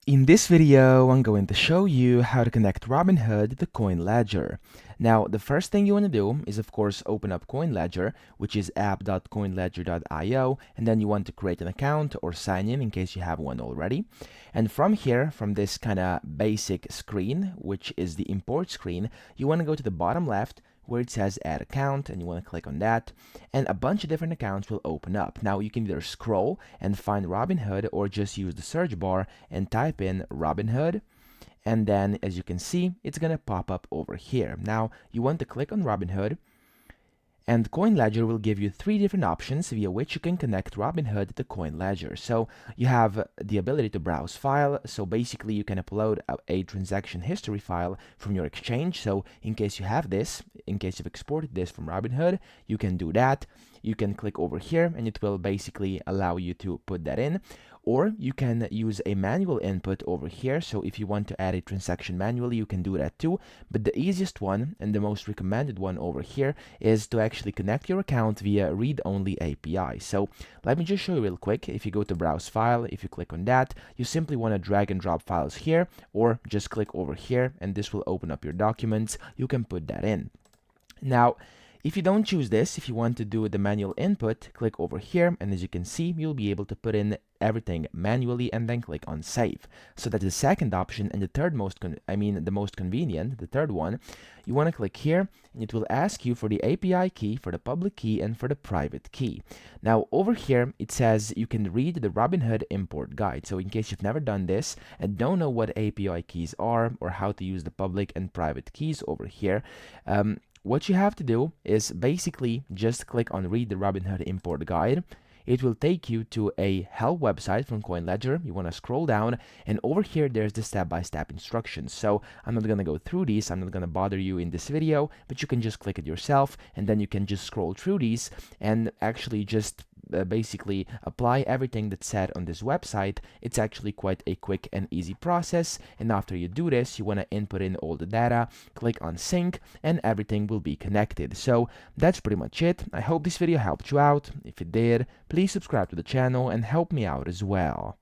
In this video, I'm going to show you how to connect Robinhood to CoinLedger. Now, the first thing you want to do is, of course, open up CoinLedger, which is app.coinledger.io, and then you want to create an account or sign in case you have one already. And from here, from this kind of basic screen, which is the import screen, you want to go to the bottom left, where it says add account, and you want to click on that, and a bunch of different accounts will open up. Now you can either scroll and find Robinhood or just use the search bar and type in Robinhood, and then as you can see, it's gonna pop up over here. Now you want to click on Robinhood, and CoinLedger will give you three different options via which you can connect Robinhood to CoinLedger. So you have the ability to browse file. So basically you can upload a transaction history file from your exchange. So in case you have this, in case you've exported this from Robinhood, you can do that. You can click over here and it will basically allow you to put that in. Or you can use a manual input over here. So if you want to add a transaction manually, you can do that too. But the easiest one and the most recommended one over here is to actually connect your account via read-only API. So let me just show you real quick. If you go to browse file, if you click on that, you simply want to drag and drop files here, or just click over here and this will open up your documents. You can put that in. Now, if you don't choose this, if you want to do the manual input, click over here, and as you can see, you'll be able to put in everything manually and then click on save. So that's the second option, and the third most, the most convenient, the third one, you want to click here, and it will ask you for the API key, for the public key, and for the private key. Now over here, it says you can read the Robinhood import guide. So in case you've never done this and don't know what API keys are or how to use the public and private keys over here, what you have to do is basically just click on read the Robinhood import guide. It will take you to a help website from CoinLedger. You want to scroll down, and over here there's the step-by-step instructions. So I'm not going to go through these, I'm not going to bother you in this video, but you can just click it yourself, and then you can just scroll through these and actually just basically apply everything that's said on this website. It's actually quite a quick and easy process, and after you do this, you want to input in all the data, click on sync, and everything will be connected. So that's pretty much it. I hope this video helped you out. If it did, please subscribe to the channel and help me out as well.